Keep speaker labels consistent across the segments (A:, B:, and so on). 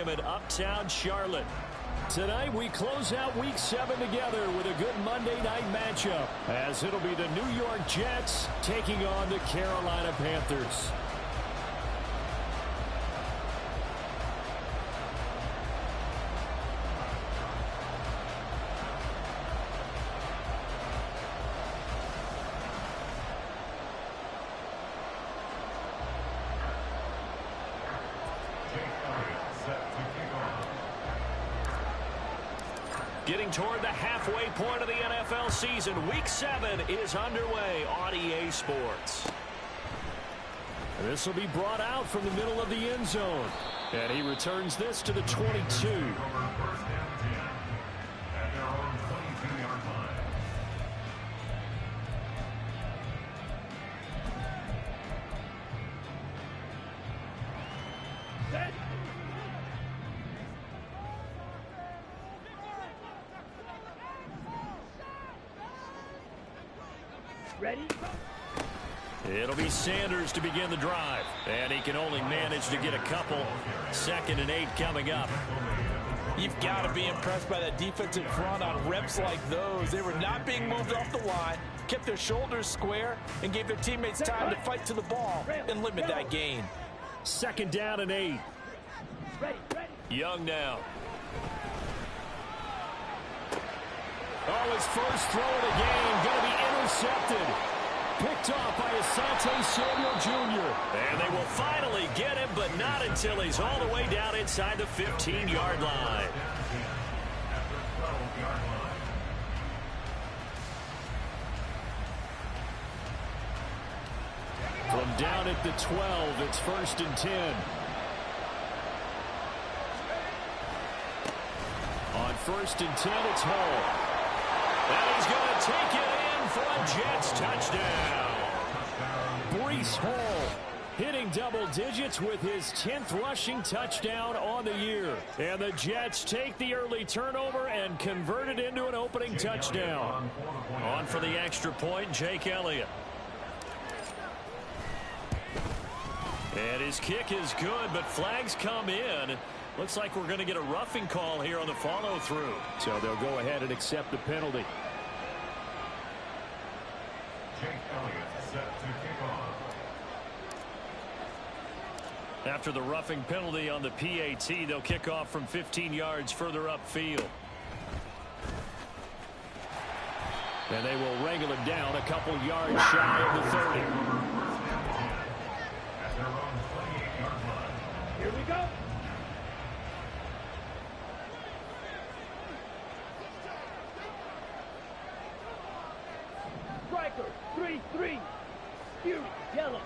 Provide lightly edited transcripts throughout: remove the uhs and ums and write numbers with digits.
A: Stadium in Uptown Charlotte. Tonight we close out Week 7 together with a good Monday night matchup, as it'll be the New York Jets taking on the Carolina Panthers. Getting toward the halfway point of the NFL season, Week 7 is underway on EA Sports. This will be brought out from the middle of the end zone. And he returns this to the 22.
B: Ready?
A: It'll be Sanders to begin the drive. And he can only manage to get a couple. 2nd and 8 coming up.
C: You've got to be impressed by that defensive front on reps like those. They were not being moved off the line, kept their shoulders square, and gave their teammates time to fight to the ball and limit that gain.
A: 2nd down and 8. Young now. Oh, his first throw of the game going to be intercepted. Picked off by Asante Samuel Jr. And they will finally get him, but not until he's all the way down inside the 15-yard line. From down at the 12, it's 1st and 10. On 1st and 10, it's Hall. And he's going to take it in for a Jets touchdown. Breece Hall hitting double digits with his 10th rushing touchdown on the year. And the Jets take the early turnover and convert it into an opening touchdown. On for the extra point, Jake Elliott. And his kick is good, but flags come in. Looks like we're going to get a roughing call here on the follow-through. So they'll go ahead and accept the penalty.
D: Jake Elliott set to kick off.
A: After the roughing penalty on the PAT, they'll kick off from 15 yards further upfield. And they will wrangle it down a couple yards shy of the 30.
D: At their own 28-yard line.
B: Here we go. Striker, 3-3. Fury, yellow.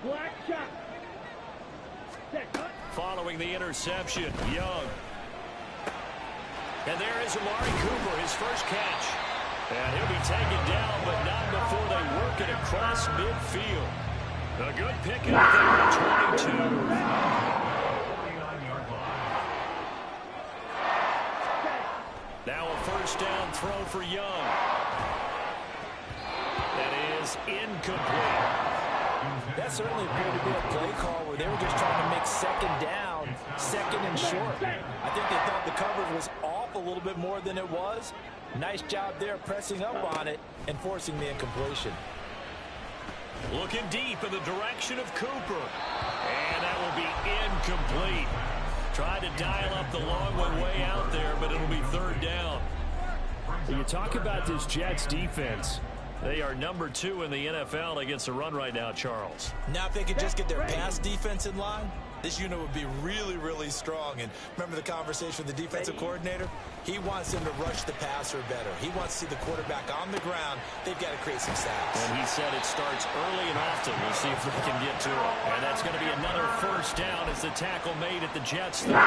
B: Black shot. Set cut.
A: Following the interception, Young. And there is Amari Cooper, his first catch. And he'll be taken down, but not before they work it across midfield. A good pickup there at 22.
D: 49-yard line.
A: Now a first down throw for Young. That is incomplete.
C: That certainly appeared to be a play call where they were just trying to make 2nd down, 2nd and short. I think they thought the coverage was off a little bit more than it was. Nice job there pressing up on it and forcing the incompletion.
A: Looking deep in the direction of Cooper. And that will be incomplete. Tried to dial up the long one way out there, but it'll be 3rd down. You talk about this Jets defense. They are number 2 in the NFL against the run right now, Charles.
C: Now if they could just get their pass defense in line, this unit would be really, really strong. And remember the conversation with the defensive coordinator? He wants them to rush the passer better. He wants to see the quarterback on the ground. They've got to create some sacks.
A: And he said it starts early and often. We'll see if they can get to it. And that's going to be another first down as the tackle made at the Jets' 37.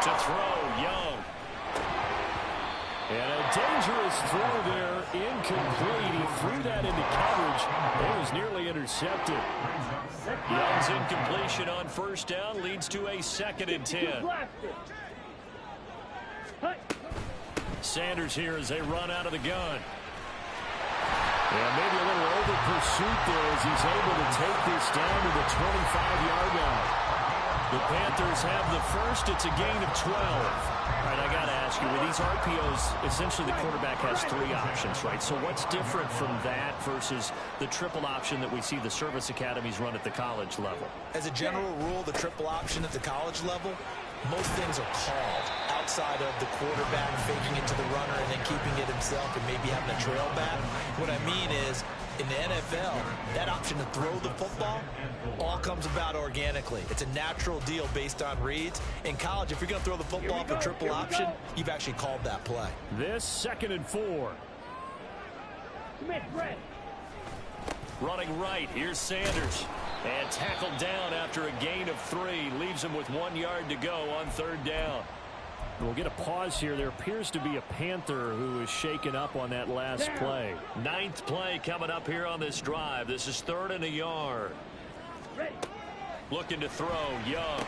A: To throw, Young. And a Dangerous throw there, incomplete. He threw that into coverage. It was nearly intercepted. Young's incompletion on first down leads to a 2nd and 10. Sanders here as they run out of the gun. And maybe a little over pursuit there as he's able to take this down to the 25-yard line. The Panthers have the first. It's a gain of 12. All right, I got to ask you, with these RPOs, essentially the quarterback has 3 options, right? So what's different from that versus the triple option that we see the service academies run at the college level?
C: As a general rule, the triple option at the college level, most things are called outside of the quarterback faking it to the runner and then keeping it himself and maybe having a trail back. What I mean is, in the NFL, that option to throw the football all comes about organically. It's a natural deal based on reads. In college, if you're going to throw the football for triple option, you've actually called that play.
A: This 2nd and 4. Running right, here's Sanders. And tackled down after a gain of 3. Leaves him with 1 yard to go on 3rd down. We'll get a pause here. There appears to be a Panther who is shaken up on that last play. 9th play coming up here on this drive. This is 3rd and a yard. Looking to throw, Young.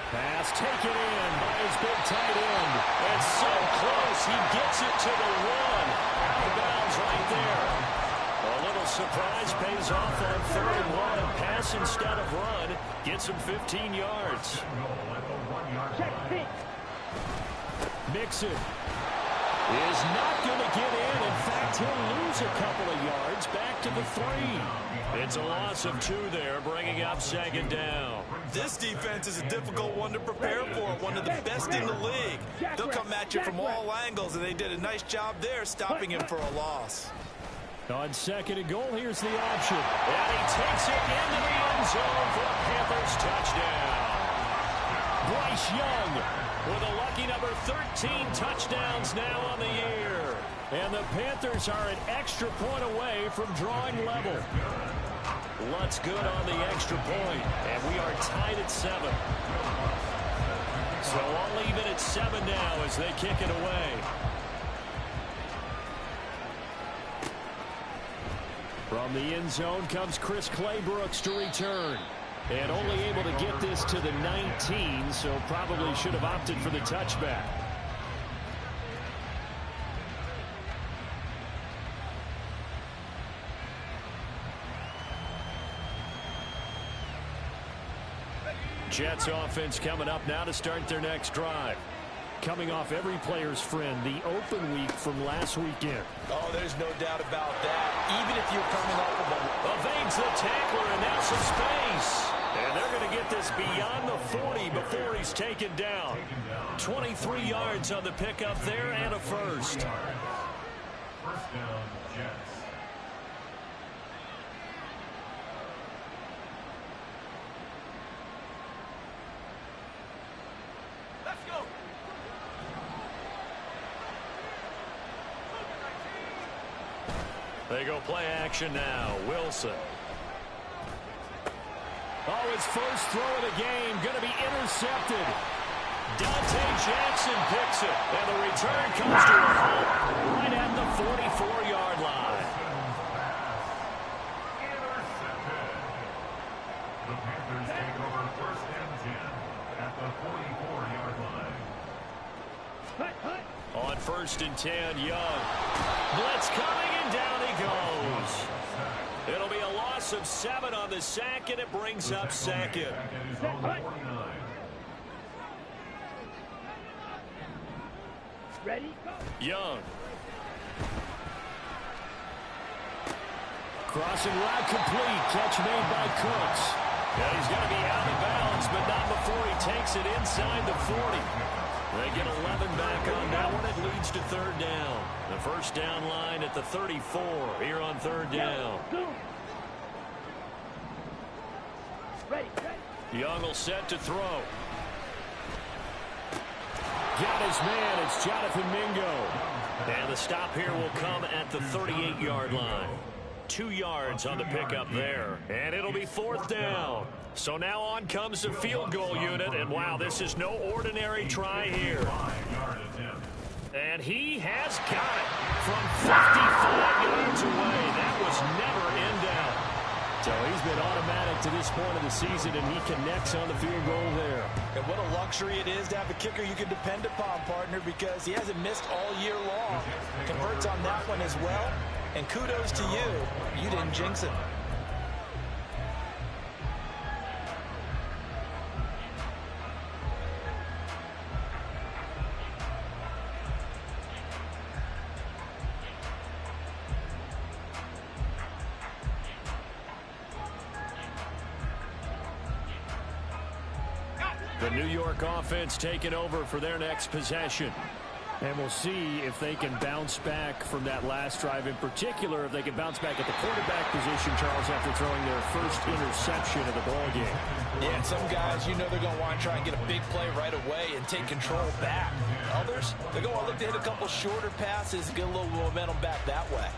A: Pass taken in by his big tight end. And so close, he gets it to the 1. Out of bounds right there. A little surprise pays off on 3rd and 1. And pass instead of run gets him 15 yards. Mixon is not going to get in. In fact, he'll lose a couple of yards back to the 3. It's a loss of 2 there, bringing up 2nd down.
C: This defense is a difficult one to prepare for, one of the best in the league. They'll come at you from all angles, and they did a nice job there stopping him for a loss.
A: On 2nd and goal, here's the option. And he takes it into the end zone for a Panthers touchdown. Bryce Young with a lucky number 13 touchdowns now on the year. And the Panthers are an extra point away from drawing level. Lutz good on the extra point, and we are tied at 7. So all even at 7 now as they kick it away. From the end zone comes Chris Claybrooks to return. And only able to get this to the 19, so probably should have opted for the touchback. Jets offense coming up now to start their next drive. Coming off every player's friend, the open week from last weekend.
C: Oh, there's no doubt about that. Even if you're coming off of
A: evades the tackler and now some space. And they're going to get this beyond the 40 before he's taken down. 23 yards on the pickup there and a first.
D: First down, Jets.
C: Let's go.
A: They go play action now. Wilson. Oh, his first throw of the game going to be intercepted. Dante Jackson picks it, and the return comes to a halt right at the 44-yard line.
D: Intercepted. The Panthers take over 1st and 10 at the 44-yard line.
A: On 1st and 10, Young. Blitz coming, and down he goes. It'll be a loss of 7 on the sack, and it brings up 2nd.
B: Ready?
A: Young. Crossing route complete. Catch made by Cooks. And he's going to be out of bounds, but not before he takes it inside the 40. They get 11 back on that one. It leads to 3rd down. The first down line at the 34 here on 3rd down.
B: Ready.
A: Young will set to throw. Got his man. It's Jonathan Mingo. And the stop here will come at the 38-yard line. 2 yards on the pickup there. And it'll be 4th down. So now on comes the field goal unit. And wow, this is no ordinary try here. And he has got it from 55 yards away. That was never in doubt. So he's been automatic to this point of the season, and he connects on the field goal there.
C: And what a luxury it is to have a kicker you can depend upon, partner, because he hasn't missed all year long. Converts on that one as well. And kudos to you. You didn't jinx it.
A: The New York offense taking over for their next possession. And we'll see if they can bounce back from that last drive. In particular, if they can bounce back at the quarterback position, Charles, after throwing their first interception of the ballgame.
C: Yeah, and some guys, you know they're going to want to try and get a big play right away and take control back. Others, they're going to look to hit a couple shorter passes, get a little momentum back that way.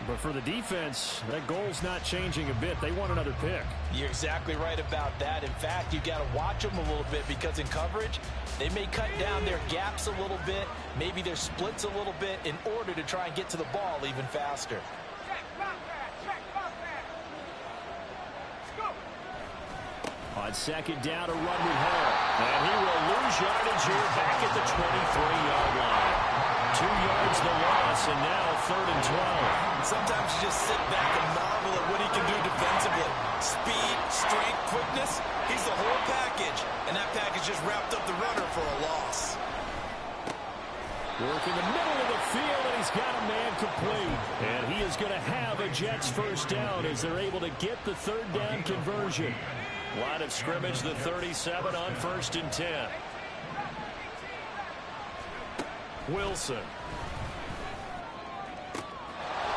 A: But for the defense, that goal's not changing a bit. They want another pick.
C: You're exactly right about that. In fact, you've got to watch them a little bit because in coverage, they may cut down their gaps a little bit, maybe their splits a little bit in order to try and get to the ball even faster.
A: On second down, a run with Hall. And he will lose yardage here back at the 23-yard line. 2 yards the loss, and now 3rd and 12.
C: Sometimes you just sit back and marvel at what he can do defensively. Speed, strength, quickness, he's the whole package. And that package just wrapped up the runner for a loss.
A: Work in the middle of the field, and he's got a man complete. And he is going to have a Jets first down as they're able to get the 3rd down conversion. Line of scrimmage, the 37 on 1st and 10. Wilson.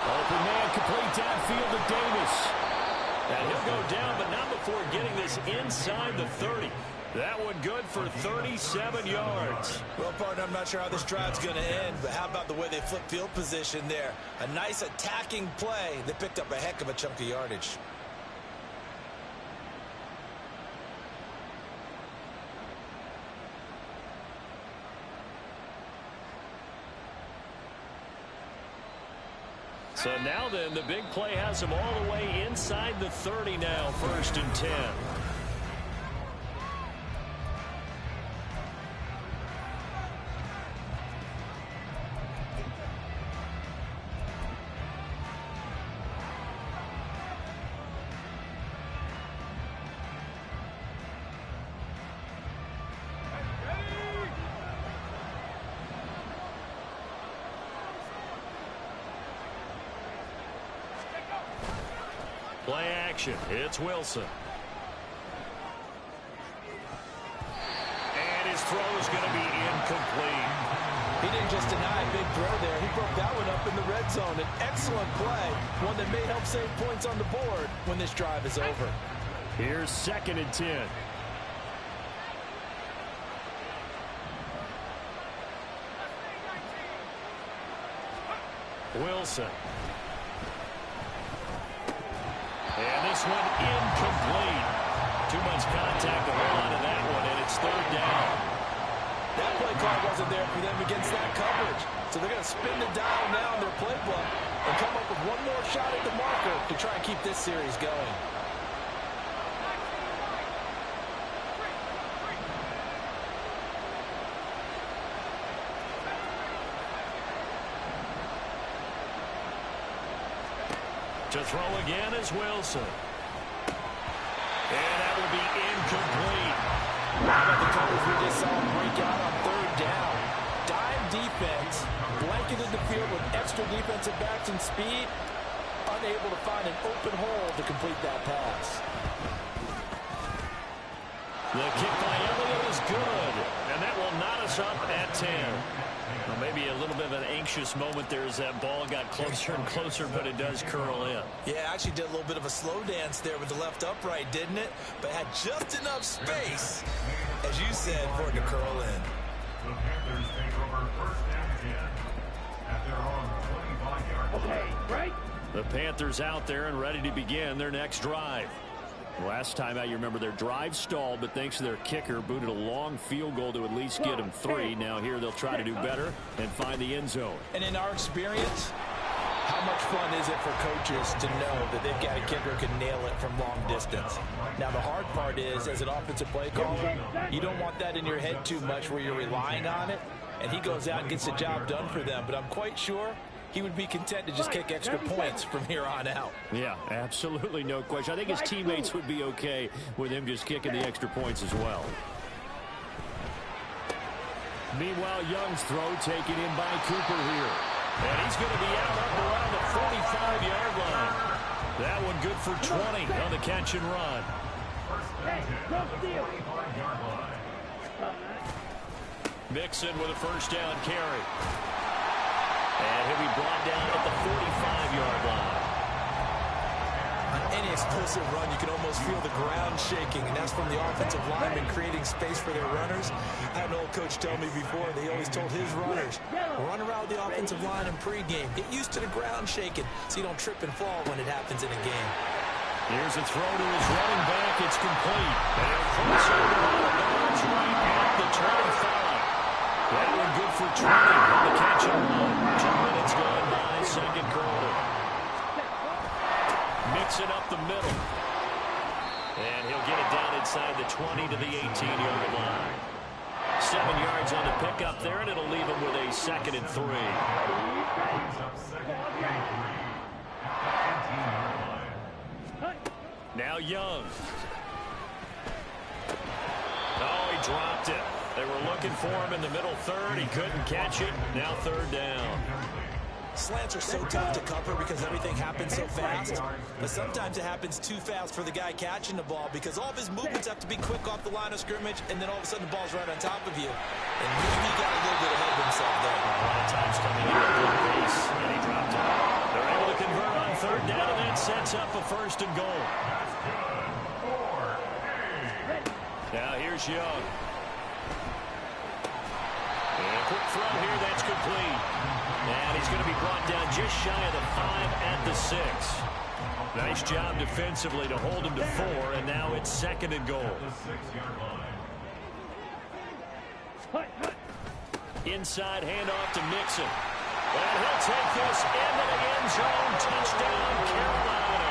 A: Open man complete downfield to Davis. And he'll go down, but not before getting this inside the 30. That one good for 37 yards.
C: Well, partner, I'm not sure how this drive's going to end, but how about the way they flip field position there? A nice attacking play. They picked up a heck of a chunk of yardage.
A: So now then, the big play has him all the way inside the 30 now, 1st and 10. Play action. It's Wilson. And his throw is going to be incomplete.
C: He didn't just deny a big throw there. He broke that one up in the red zone. An excellent play. One that may help save points on the board when this drive is over.
A: Here's 2nd and 10. Wilson. And this one incomplete. Too much contact to hold on to that one, and it's 3rd down.
C: That play call wasn't there for them against that coverage. So they're going to spin the dial now in their playbook and come up with one more shot at the marker to try and keep this series going.
A: To throw again is Wilson. And that will be incomplete.
C: How about the coverage we just saw him break out on 3rd down? Dime defense, blanketed the field with extra defensive backs and speed, unable to find an open hole to complete that pass.
A: The kick by Elliott is good, and that will knot us up at 10. Well, maybe a little bit of an anxious moment there as that ball got closer and closer, but it does curl in.
C: Yeah, actually did a little bit of a slow dance there with the left upright, didn't it? But had just enough space, as you said, for it to curl in.
D: The Panthers take over 1st and 10 at their own 25-yard line.
B: Okay, right?
A: The Panthers out there and ready to begin their next drive. Last time out, you remember their drive stalled, but thanks to their kicker, booted a long field goal to at least get them 3. Now here they'll try to do better and find the end zone.
C: And in our experience, how much fun is it for coaches to know that they've got a kicker who can nail it from long distance? Now, the hard part is, as an offensive play caller, you don't want that in your head too much where you're relying on it, and he goes out and gets the job done for them. But I'm quite sure he would be content to just kick extra points from here on out.
A: Yeah, absolutely no question. I think his teammates would be okay with him just kicking the extra points as well. Meanwhile, Young's throw taken in by Cooper here. And he's going to be out up around the 45-yard line. That one good for 20 on the catch and run. Mixon with a first down carry. And he'll be brought down at the 45-yard line.
C: On any explosive run, you can almost feel the ground shaking, and that's from the offensive linemen creating space for their runners. I had an old coach tell me before, they always told his runners, run around the offensive line in pregame. Get used to the ground shaking so you don't trip and fall when it happens in a game.
A: Here's a throw to his running back. It's complete. And a crossover on the bounds right at the 25. That one good for 20 on the catch and run. 2 minutes gone by, second quarter. Mixing up the middle. And he'll get it down inside the 20 to the 18-yard line. 7 yards on the pickup there, and it'll leave him with a 2nd and 3. Now Young. Oh, he dropped it. They were looking for him in the middle third. He couldn't catch it. Now 3rd down.
C: Slants are so tough to cover because everything happens so fast. But sometimes it happens too fast for the guy catching the ball because all of his movements have to be quick off the line of scrimmage, and then all of a sudden the ball's right on top of you. And he got a little bit ahead of himself there.
A: A lot of times coming in at good pace, and he dropped it. They're able to convert on 3rd down, and that sets up a 1st and goal. Now here's Young. And a quick throw here, that's complete. And he's going to be brought down just shy of the 5 at the 6. Nice job defensively to hold him to 4, and now it's 2nd and goal. Inside handoff to Mixon. And he'll take this into the end zone. Touchdown, Carolina.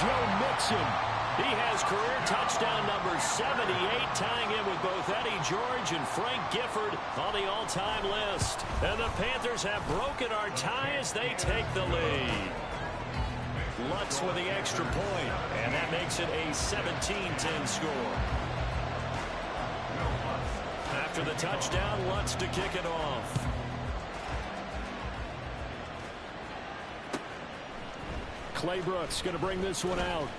A: Joe Mixon. He has career touchdown number 78, tying in with both Eddie George and Frank Gifford on the all-time list. And the Panthers have broken our tie as they take the lead. Lutz with the extra point, and that makes it a 17-10 score. After the touchdown, Lutz to kick it off. Clay Brooks going to bring this one out.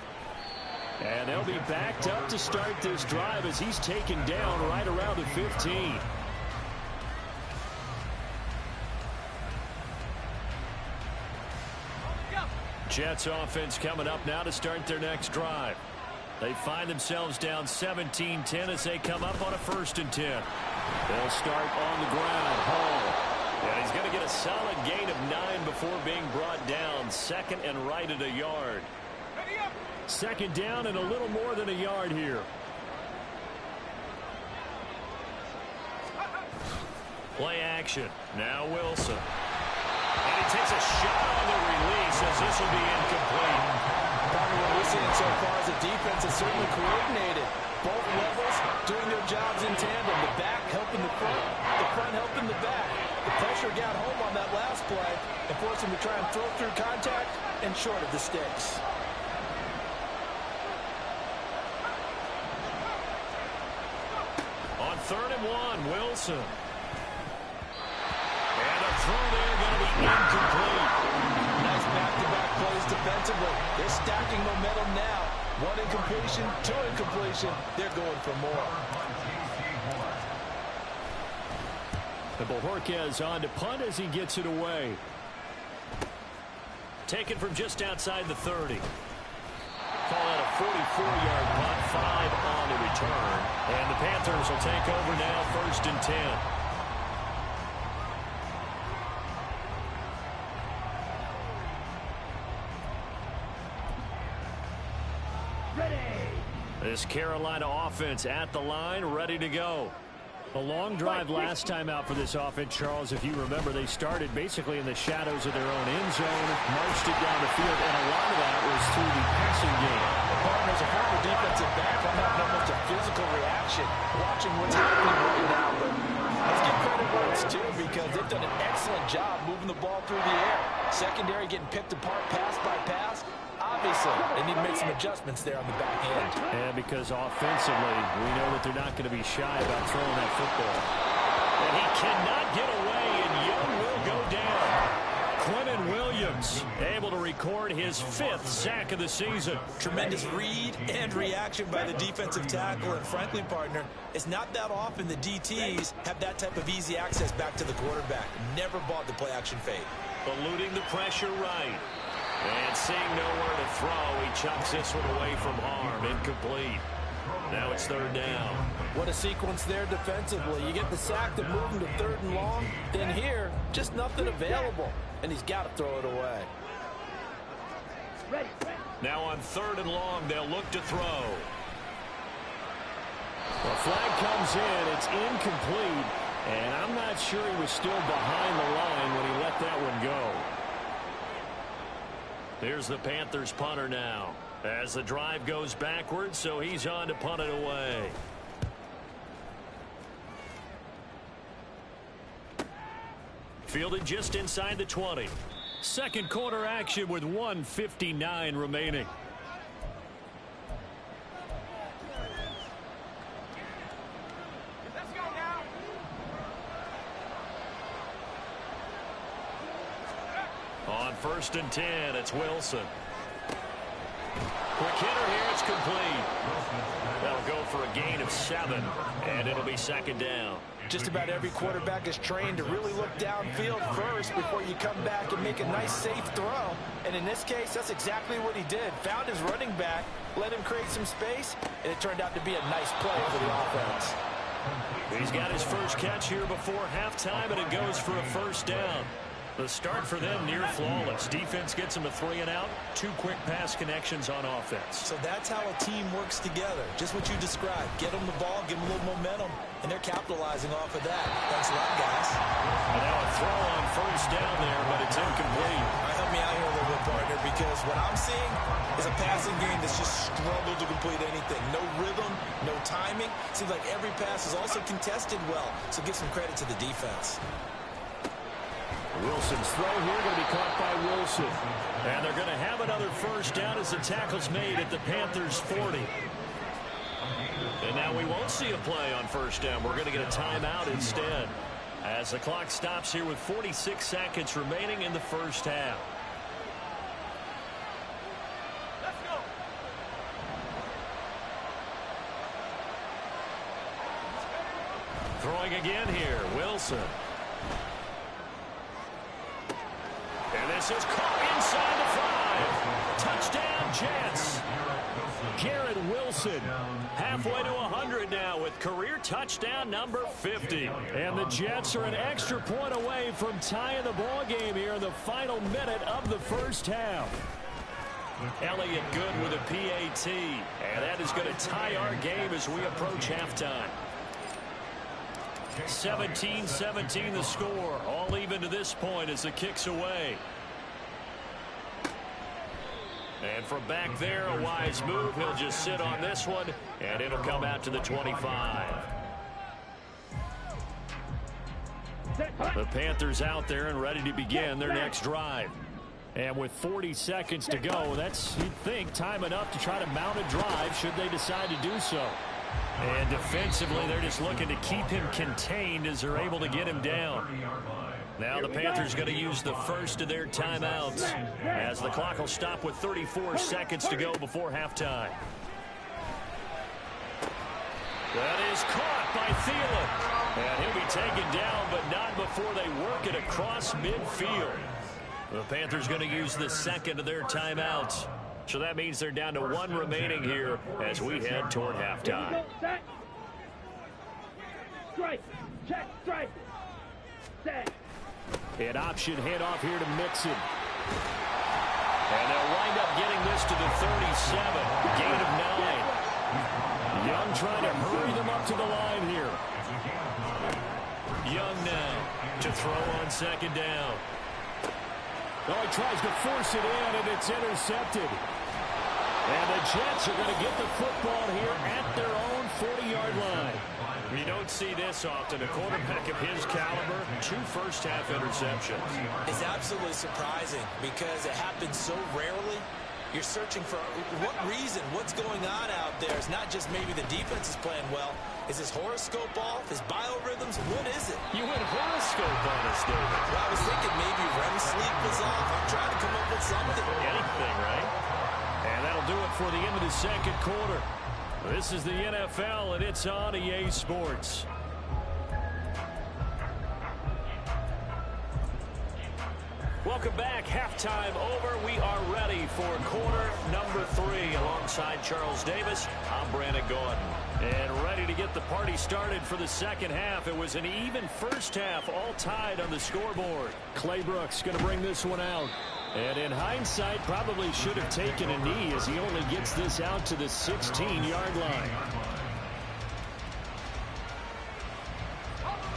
A: And they'll be backed up to start this drive as he's taken down right around the 15. Jets offense coming up now to start their next drive. They find themselves down 17-10 as they come up on a 1st and 10. They'll start on the ground. Hall. And he's going to get a solid gain of 9 before being brought down. 2nd and right at a yard. 2nd down and a little more than a yard here. Play action. Now Wilson. And he takes a shot on the release as this will be incomplete.
C: Probably what we're seeing so far is the defense is certainly coordinated. Both levels doing their jobs in tandem. The back helping the front helping the back. The pressure got home on that last play and forced him to try and throw through contact and short of the sticks.
A: On 3rd and 1, Wilson. And a throw there going to be incomplete.
C: Nice back-to-back plays defensively. They're stacking momentum now. 1 incompletion, 2 incompletion. They're going for more.
A: And Bojorquez on to punt as he gets it away. Taken from just outside the 30. Call that a 44-yard punt, 5 on the return. And the Panthers will take over now, 1st and 10.
B: Ready.
A: This Carolina offense at the line, ready to go. A long drive last time out for this offense, Charles. If you remember, they started basically in the shadows of their own end zone, marched it down the field, and a lot of that was through the passing game.
C: Partners, a former defensive back, I'm having almost a physical reaction watching what's happening right now. But let's give credit where it's due because they've done an excellent job moving the ball through the air. Secondary getting picked apart pass by pass. Obviously, they need to make some adjustments there on the back end.
A: And because offensively, we know that they're not going to be shy about throwing that football. And he cannot get away, and Young will go down. Quinnen Williams able to record his 5th sack of the season.
C: Tremendous read and reaction by the defensive tackle. And frankly, partner, it's not that often the DTs have that type of easy access back to the quarterback. Never bought the play-action fade.
A: Eluding the pressure right. And seeing nowhere to throw, he chucks this one away from harm. Incomplete. Now it's 3rd down.
C: What a sequence there defensively. You get the sack to move him to 3rd and long. Then here, just nothing available. And he's got to throw it away.
B: Ready.
A: Now on 3rd and long, they'll look to throw. The flag comes in. It's incomplete. And I'm not sure he was still behind the line when he let that one go. Here's the Panthers punter now as the drive goes backwards, so he's on to punt it away. Fielded just inside the 20. Second quarter action with 1:59 remaining. On 1st and 10, it's Wilson. Quick hitter here, it's complete. That'll go for a gain of 7, and it'll be 2nd down.
C: Just about every quarterback is trained to really look downfield first before you come back and make a nice, safe throw. And in this case, that's exactly what he did. Found his running back, let him create some space, and it turned out to be a nice play for the offense.
A: He's got his first catch here before halftime, and it goes for a 1st down. The start for them near flawless. Defense gets them a 3 and out. 2 quick pass connections on offense.
C: So that's how a team works together. Just what you described. Get them the ball, give them a little momentum, and they're capitalizing off of that. Thanks a lot, guys.
A: And now a throw on 1st down there, but it's incomplete.
C: Help me out here a little bit, partner, because what I'm seeing is a passing game that's just struggled to complete anything. No rhythm, no timing. Seems like every pass is also contested well. So give some credit to the defense.
A: Wilson's throw here going to be caught by Wilson. And they're going to have another 1st down as the tackle's made at the Panthers' 40. And now we won't see a play on 1st down. We're going to get a timeout instead as the clock stops here with 46 seconds remaining in the 1st half.
B: Let's go.
A: Throwing again here, Wilson. And this is caught inside the 5. Touchdown, Jets. Garrett Wilson halfway to 100 now with career touchdown number 50. And the Jets are an extra point away from tying the ball game here in the final minute of the 1st half. Elliott good with a PAT. And that is going to tie our game as we approach halftime. 17-17 the score. All even to this point as the kick's away. And from back there, a wise move. He'll just sit on this one, and it'll come out to the 25. The Panthers out there and ready to begin their next drive. And with 40 seconds to go, that's, you'd think, time enough to try to mount a drive should they decide to do so. And defensively, they're just looking to keep him contained as they're able to get him down. Now the Panthers going to use the first of their timeouts as the clock will stop with 34 seconds to go before halftime. That is caught by Thielen. And he'll be taken down, but not before they work it across midfield. The Panthers going to use the second of their timeouts. So that means they're down to 1 remaining here as we head toward halftime.
B: Strike. Check. Strike. Set.
A: An option handoff here to Mixon. And they'll wind up getting this to the 37. Gain of 9. Young trying to hurry them up to the line here. Young now to throw on second down. Oh, he tries to force it in, and it's intercepted. And the Jets are going to get the football here at their own 40-yard line. You don't see this often. A quarterback of his caliber, 2 first-half interceptions.
C: It's absolutely surprising because it happens so rarely. You're searching for what reason, what's going on out there. It's not just maybe the defense is playing well. Is his horoscope off? His biorhythms? What is it?
A: You went horoscope on us, David.
C: Well, I was thinking maybe REM sleep was off. I'm trying to come up with something.
A: Anything, right? And that'll do it for the end of the second quarter. This is the NFL, and it's on EA Sports. Welcome back. Halftime over. We are ready for quarter number 3. Alongside Charles Davis, I'm Brandon Gordon. And ready to get the party started for the second half. It was an even first half, all tied on the scoreboard. Clay Brooks going to bring this one out. And in hindsight, probably should have taken a knee as he only gets this out to the 16-yard line.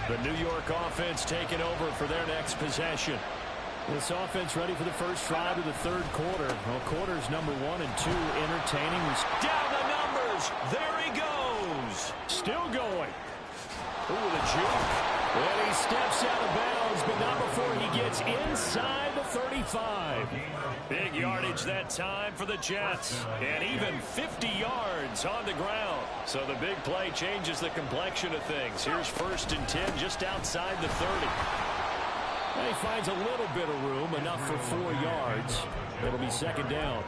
A: The New York offense taking over for their next possession. This offense ready for the first drive of the third quarter. Well, quarters number 1 and 2 entertaining. Down the numbers. There he goes. Still going. Ooh, the juke. And he steps out of bounds, but not before he gets inside the 35. Big yardage that time for the Jets. And even 50 yards on the ground. So the big play changes the complexion of things. Here's 1st and 10 just outside the 30. He finds a little bit of room, enough for 4 yards. It'll be second down.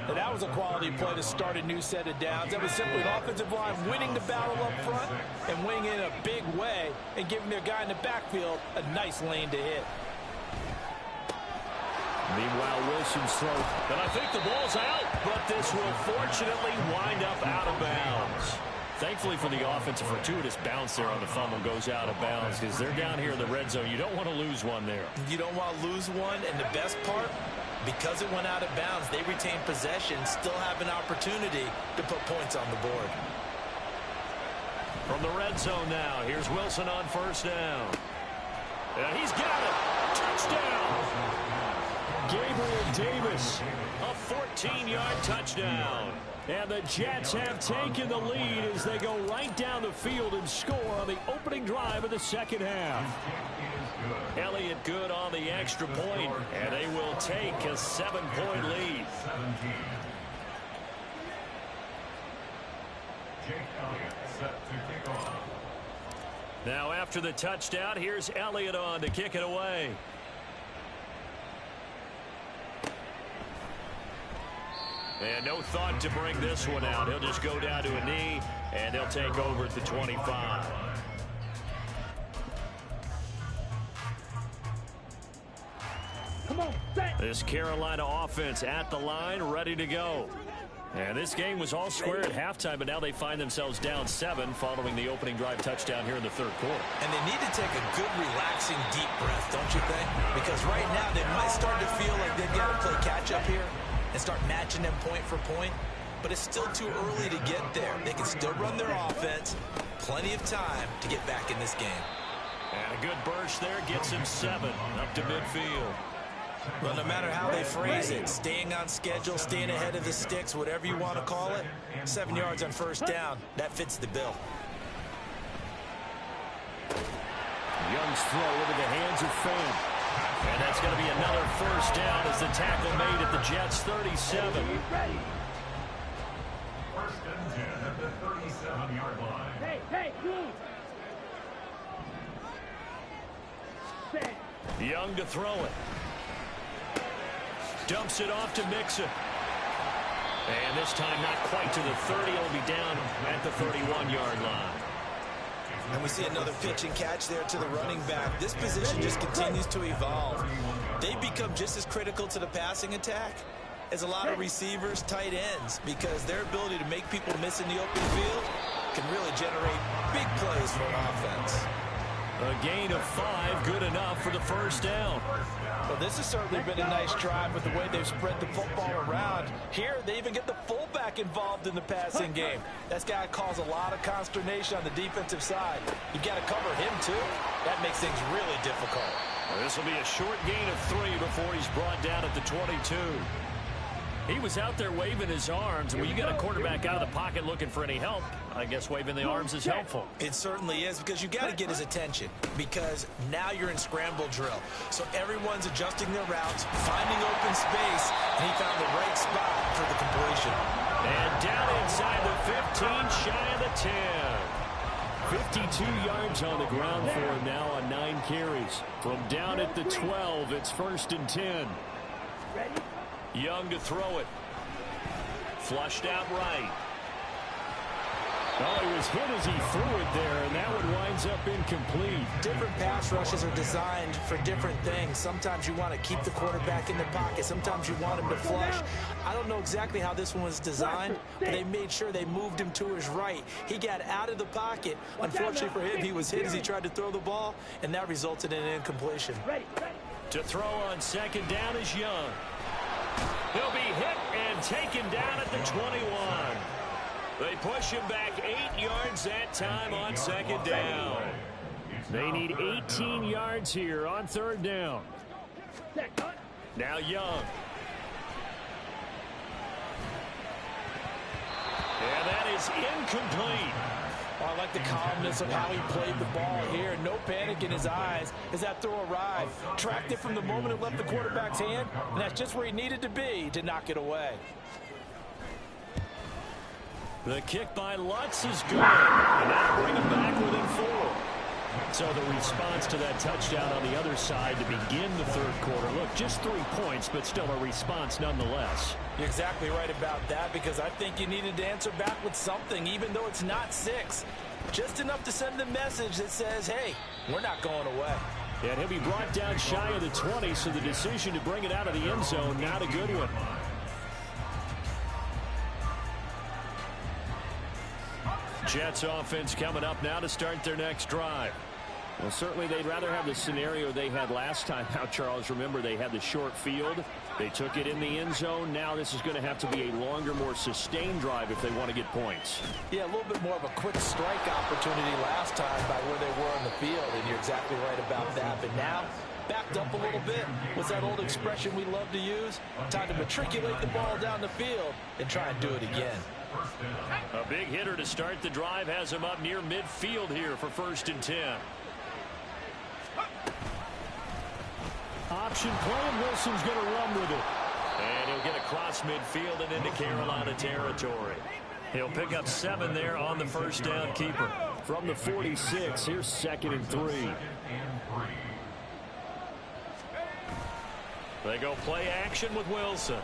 C: And that was a quality play to start a new set of downs. That was simply an offensive line winning the battle up front and winning in a big way and giving their guy in the backfield a nice lane to hit.
A: Meanwhile, Wilson's throw. And I think the ball's out, but this will fortunately wind up out of bounds. Thankfully for the offense, a fortuitous bounce there on the fumble goes out of bounds because they're down here in the red zone. You don't want to lose one there.
C: You don't want to lose one, and the best part, because it went out of bounds, they retain possession, still have an opportunity to put points on the board.
A: From the red zone now, here's Wilson on first down. And he's got it. Touchdown. Gabriel Davis, a 14-yard touchdown. And the Jets have taken the lead as they go right down the field and score on the opening drive of the second half. Elliott good on the extra point, and they will take a 7-point lead. Now after the touchdown, here's Elliott on to kick it away. And no thought to bring this one out. He'll just go down to a knee, and they'll take over at the 25.
B: Come on, set.
A: This Carolina offense at the line, ready to go. And this game was all square at halftime, but now they find themselves down 7 following the opening drive touchdown here in the third quarter.
C: And they need to take a good, relaxing, deep breath, don't you think? Because right now they might start to feel like they've got to play catch-up here and start matching them point for point. But it's still too early to get there. They can still run their offense. Plenty of time to get back in this game.
A: And a good burst there gets him 7 up to midfield.
C: Well, no matter how they phrase it, staying on schedule, staying ahead of the sticks, whatever you want to call it, 7 yards on first down, that fits the bill.
A: Young's throw into the hands of Fant. And that's going to be another first down as the tackle made at the Jets' 37.
B: Ready.
D: 1st and 10 at the 37-yard line.
B: Hey, move. Set.
A: Young to throw it. Dumps it off to Mixon. And this time not quite to the 30. It'll be down at the 31-yard line.
C: And we see another pitch and catch there to the running back. This position just continues to evolve. They become just as critical to the passing attack as a lot of receivers, tight ends, because their ability to make people miss in the open field can really generate big plays for an offense.
A: A gain of 5, good enough for the first down.
C: Well, this has certainly been a nice drive with the way they've spread the football around. Here, they even get the fullback involved in the passing game. That's got to cause a lot of consternation on the defensive side. You got to cover him, too. That makes things really difficult.
A: Well, this will be a short gain of 3 before he's brought down at the 22. He was out there waving his arms. When you got a quarterback out of the pocket looking for any help, I guess waving the arms is helpful.
C: It certainly is, because you got to get his attention, because now you're in scramble drill. So everyone's adjusting their routes, finding open space, and he found the right spot for the completion.
A: And down inside the 15, shy of the 10. 52 yards on the ground for him now on 9 carries. From down at the 12, it's 1st and 10.
B: Ready?
A: Young to throw it. Flushed out right. Oh, he was hit as he threw it there, and that one winds up incomplete.
C: Different pass rushes are designed for different things. Sometimes you want to keep the quarterback in the pocket. Sometimes you want him to flush. I don't know exactly how this one was designed, but they made sure they moved him to his right. He got out of the pocket. Unfortunately for him, he was hit as he tried to throw the ball, and that resulted in an incompletion.
A: To throw on 2nd down is Young. He'll be hit and taken down at the 21. They push him back 8 yards that time on 2nd down. They need 18 yards here on 3rd down. Now Young. And that is incomplete.
C: Oh, I like the calmness of how he played the ball here. No panic in his eyes as that throw arrived. Tracked it from the moment it left the quarterback's hand, and that's just where he needed to be to knock it away.
A: The kick by Lutz is good. And that'll bring him back within 4. So the response to that touchdown on the other side to begin the 3rd quarter. Look, just 3 points, but still a response nonetheless.
C: You're exactly right about that, because I think you needed to answer back with something, even though it's not 6. Just enough to send the message that says, hey, we're not going away.
A: And he'll be brought down shy of the 20, so the decision to bring it out of the end zone, not a good one. Jets offense coming up now to start their next drive. Well, certainly they'd rather have the scenario they had last time out, Charles. Remember, they had the short field. They took it in the end zone. Now this is going to have to be a longer, more sustained drive if they want to get points.
C: Yeah, a little bit more of a quick strike opportunity last time by where they were on the field, and you're exactly right about that. But now, backed up a little bit. What's that old expression we love to use? Time to matriculate the ball down the field and try and do it again.
A: A big hitter to start the drive has him up near midfield here for 1st and 10. Option play, and Wilson's going to run with it. And he'll get across midfield and into Carolina territory. He'll pick up 7 there on the first down keeper. From the 46, here's 2nd and 3. They go play action with Wilson.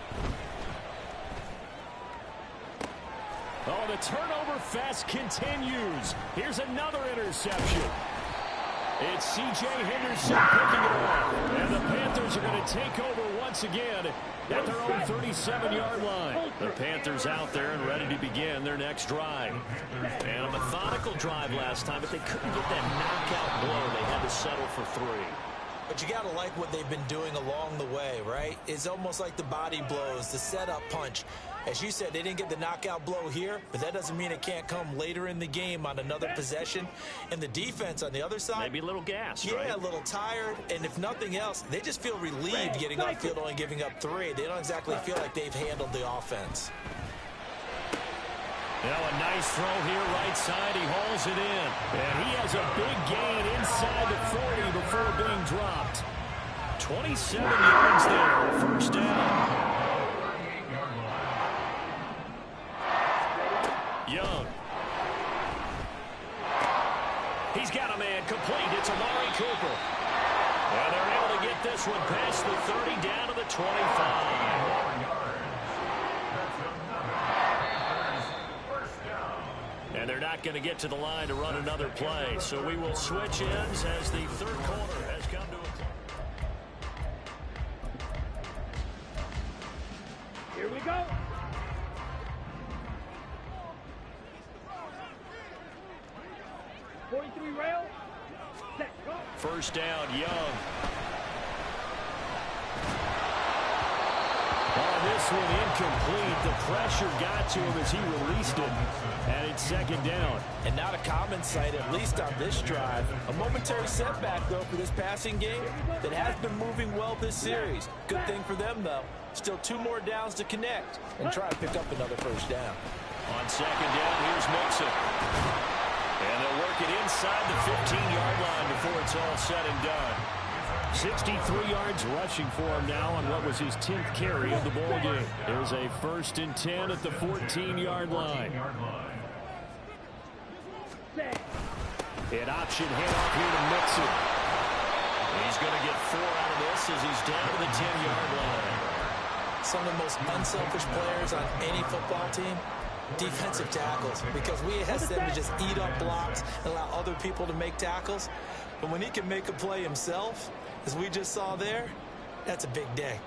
A: Oh, the turnover fest continues. Here's another interception. It's C.J. Henderson picking it off. And the Panthers are going to take over once again at their own 37-yard line. The Panthers out there and ready to begin their next drive. And a methodical drive last time, but they couldn't get that knockout blow. They had to settle for 3.
C: But you got to like what they've been doing along the way, right? It's almost like the body blows, the setup punch. As you said, they didn't get the knockout blow here, but that doesn't mean it can't come later in the game on another possession. And the defense on the other side,
A: maybe a little gassed,
C: yeah,
A: right?
C: a little tired. And if nothing else, they just feel relieved getting off field only giving up 3. They don't exactly feel like they've handled the offense.
A: Now a nice throw here right side. He hauls it in. And he has a big gain inside the 40 before being dropped. 27 yards there. First down. Young. He's got a man complete. It's Amari Cooper. And they're able to get this one past the 30 down to the 25. And they're not going to get to the line to run another play. So we will switch ends as the 3rd quarter has come to a close.
B: Here we go. Rail. Set. Go.
A: First down, Young. This one incomplete. The pressure got to him as he released it. And it's second down.
C: And not a common sight, at least on this drive. A momentary setback, though, for this passing game that has been moving well this series. Good thing for them, though. Still 2 more downs to connect and try to pick up another first down.
A: On second down, here's Mixon. And they'll work it inside the 15-yard line before it's all said and done. 63 yards rushing for him now on what was his 10th carry of the ball game. There's a 1st and 10 at the 14-yard line. An option handoff here to Mixon. He's going to get 4 out of this as he's down to the 10-yard line.
C: Some of the most unselfish players on any football team, defensive tackles, because we ask them to just eat up blocks and allow other people to make tackles. But when he can make a play himself, as we just saw there, that's a big day.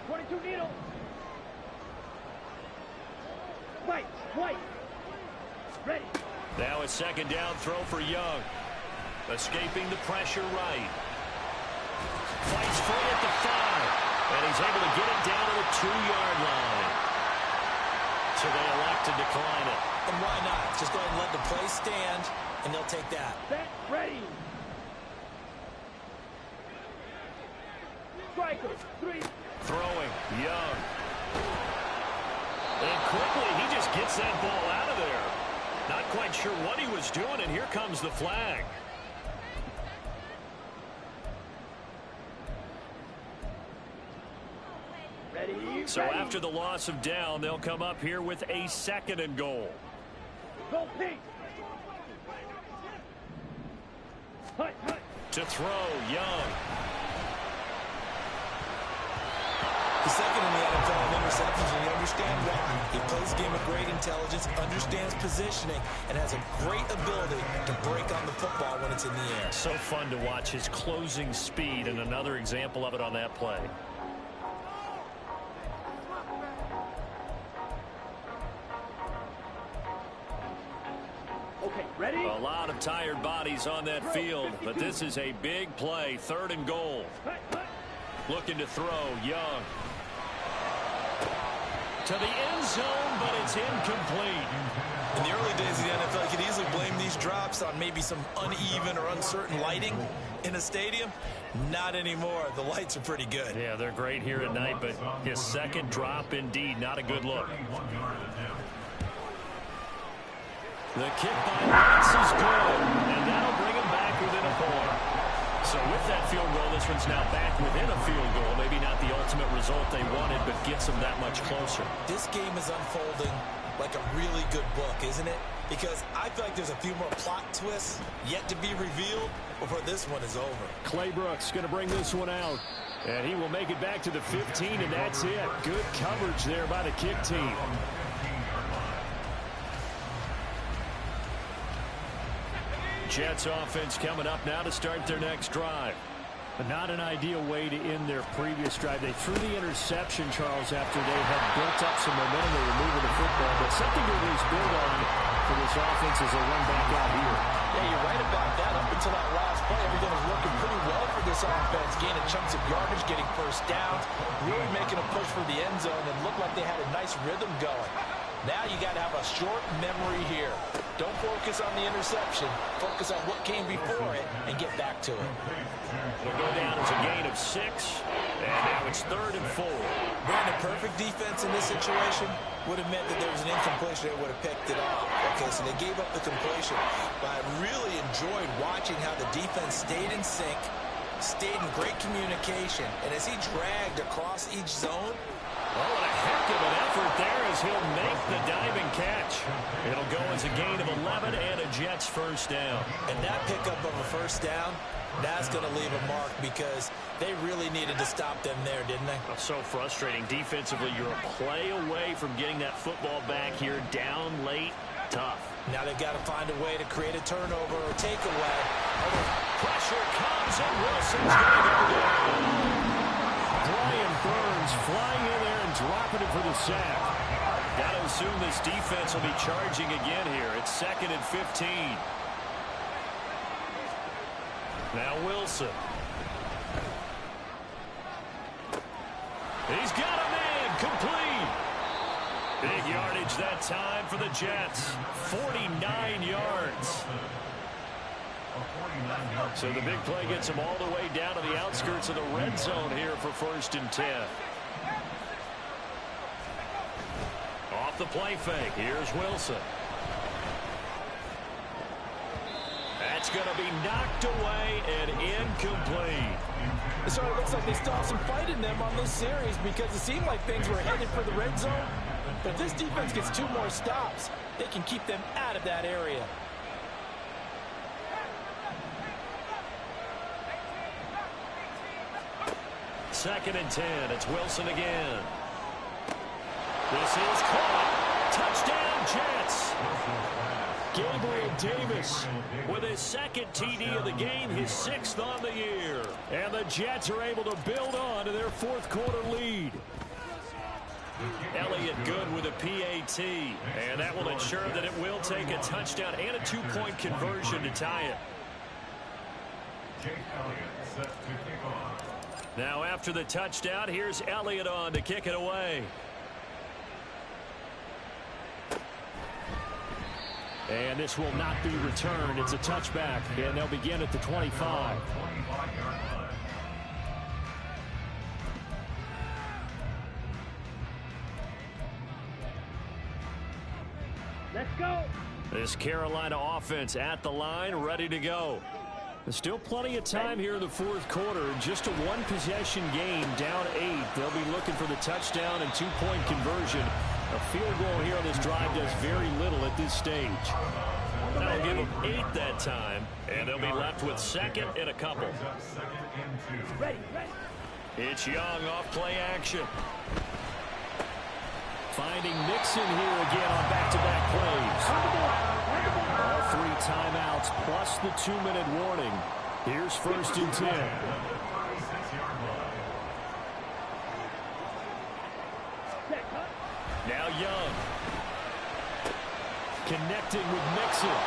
B: 22 needle. White. Ready.
A: Now a second down throw for Young. Escaping the pressure right. Fights free at the 5. And he's able to get it down to the 2-yard line. So they elect to decline it.
C: And why not? Just go ahead and let the play stand, and they'll take that.
B: Set, ready. Striker, 3.
A: Throwing, Young. And quickly, he just gets that ball out of there. Not quite sure what he was doing, and here comes the flag. So after the loss of down, they'll come up here with a 2nd and goal.
B: Go pink.
A: To throw, Young.
C: The second in the NFL in interceptions, and you understand why. He plays the game with great intelligence, understands positioning, and has a great ability to break on the football when it's in the air.
A: So fun to watch his closing speed, and another example of it on that play.
B: Ready?
A: A lot of tired bodies on that field, but this is a big play. 3rd and goal. Looking to throw, Young. To the end zone, but it's incomplete.
C: In the early days of the NFL, you could easily blame these drops on maybe some uneven or uncertain lighting in a stadium. Not anymore. The lights are pretty good.
A: Yeah, they're great here at night, but his second drop, indeed, not a good look. The kick by Lance is good, and that'll bring him back within a point. So with that field goal, this one's now back within a field goal. Maybe not the ultimate result they wanted, but gets them that much closer.
C: This game is unfolding like a really good book, isn't it? Because I feel like there's a few more plot twists yet to be revealed before this one is over.
A: Clay Brooks going to bring this one out, and he will make it back to the 15, and that's it. Good coverage there by the kick team. Jets offense coming up now to start their next drive. But not an ideal way to end their previous drive. They threw the interception, Charles, after they had built up some momentum. They were moving the football, but something to at least build on for this offense as they run back out here.
C: Yeah, you're right about that. Up until that last play, everything was working pretty well for this offense. Gaining chunks of yardage, getting first downs, really making a push for the end zone, and looked like they had a nice rhythm going. Now you got to have a short memory here. Don't focus on the interception. Focus on what came before it and get back to it.
A: It'll go down as a gain of 6, and now it's 3rd and 4.
C: Brandon, perfect defense in this situation would have meant that there was an incompletion. They would have picked it off. Okay, so they gave up the completion. But I really enjoyed watching how the defense stayed in sync, stayed in great communication, and as he dragged across each zone,
A: oh, what a heck of an effort there as he'll make the diving catch. It'll go as a gain of 11 and a Jets first down.
C: And that pickup of a first down, that's going to leave a mark because they really needed to stop them there, didn't they?
A: So frustrating. Defensively, you're a play away from getting that football back here down late. Tough.
C: Now they've got to find a way to create a turnover or takeaway.
A: Pressure comes, and Wilson's going to go down. Brian Burns flying in there and dropping it for the sack. Got to assume this defense will be charging again here. It's 2nd and 15. Now Wilson. He's got a man complete. Big yardage that time for the Jets. 49 yards. So the big play gets him all the way down to the outskirts of the red zone here for 1st and 10. Off the play fake. Here's Wilson. That's going to be knocked away and incomplete.
C: So it looks like they still have some fight in them on this series because it seemed like things were headed for the red zone. But if this defense gets 2 more stops, they can keep them out of that area.
A: Second and 10. It's Wilson again. This is caught. Touchdown, Jets. Gabriel Davis with his 2nd TD of the game, his 6th on the year. And the Jets are able to build on to their 4th quarter lead. Elliott good with a PAT. And that will ensure that it will take a touchdown and a 2-point conversion to tie it. Now after the touchdown, here's Elliott on to kick it away. And this will not be returned. It's a touchback, and they'll begin at the 25.
B: Let's go.
A: This Carolina offense at the line, ready to go. There's still plenty of time here in the 4th quarter. Just a 1-possession game, down 8. They'll be looking for the touchdown and 2-point conversion. A field goal here on this drive does very little at this stage. That'll give them 8 that time, and they'll be left with 2nd and a couple.
B: Ready, ready.
A: It's Young off play action. Finding Mixon here again on back-to-back plays. All 3 timeouts plus the 2-minute warning. Here's 1st and 10. Now Young. Connecting with Mixon.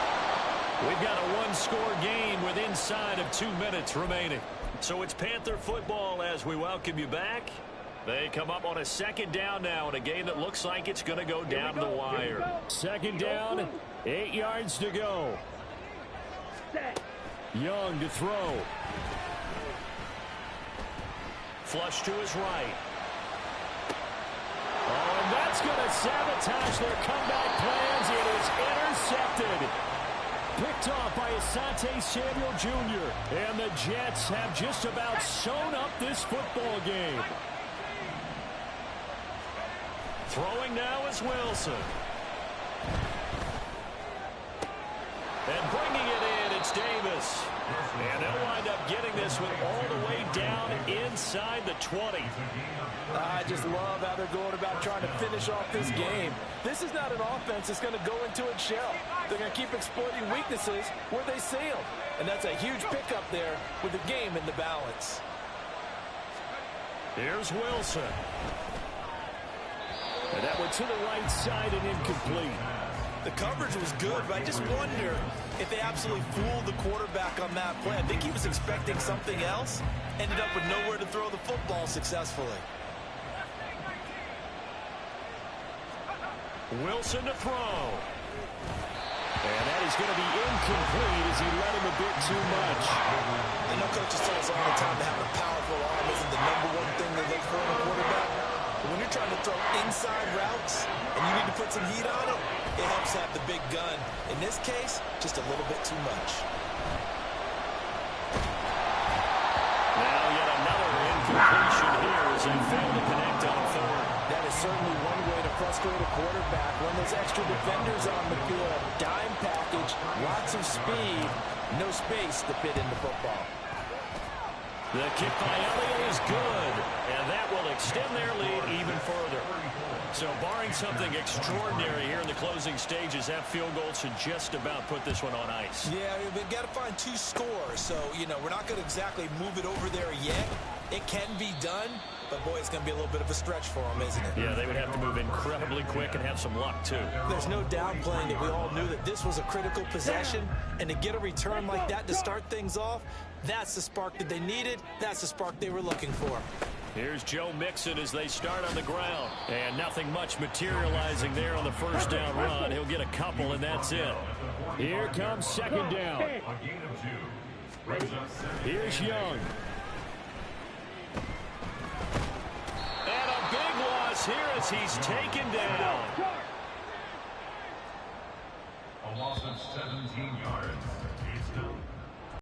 A: We've got a 1-score game with inside of 2 minutes remaining. So it's Panther football as we welcome you back. They come up on a 2nd down now in a game that looks like it's going to go down the wire. 2nd down, 8 yards to go. Young to throw. Flush to his right. Oh, and that's going to sabotage their comeback plans. It is intercepted. Picked off by Asante Samuel Jr. And the Jets have just about sewn up this football game. Throwing now is Wilson. And bringing it in, it's Davis. And they'll wind up getting this one all the way down inside the 20.
C: I just love how they're going about trying to finish off this game. This is not an offense that's going to go into its shell. They're going to keep exploiting weaknesses where they see them. And that's a huge pickup there with the game in the balance.
A: Here's Wilson. And that went to the right side and incomplete.
C: The coverage was good, but I just wonder if they absolutely fooled the quarterback on that play. I think he was expecting something else. Ended up with nowhere to throw the football successfully.
A: Wilson to throw. And that is going to be incomplete as he let him a bit too much.
C: I know coaches tell us all the time to have a powerful arm isn't the #1 thing they look for in a quarterback. But when you're trying to throw inside routes and you need to put some heat on it, it helps have the big gun. In this case, just a little bit too much.
A: Now yet another incompletion here as he failed to connect on 3rd.
C: That is certainly one way to frustrate a quarterback. Run those extra defenders on the field. Dime package, lots of speed, no space to fit in the football.
A: The kick by Elliott is good, and that will extend their lead even further. So barring something extraordinary here in the closing stages, that field goal should just about put this one on ice.
C: Yeah, we've got to find 2 scores, so, we're not going to exactly move it over there yet. It can be done, but boy, it's going to be a little bit of a stretch for them, isn't it?
A: Yeah, they would have to move incredibly quick and have some luck, too.
C: There's no downplaying it. We all knew that this was a critical possession, and to get a return like that to start things off, that's the spark that they needed. That's the spark they were looking for.
A: Here's Joe Mixon as they start on the ground. And nothing much materializing there on the first down run. He'll get a couple, and that's it. Here comes second down.
D: A gain of 2.
A: Here's Young. And a big loss here as he's taken down.
D: A loss of 17 yards. It's still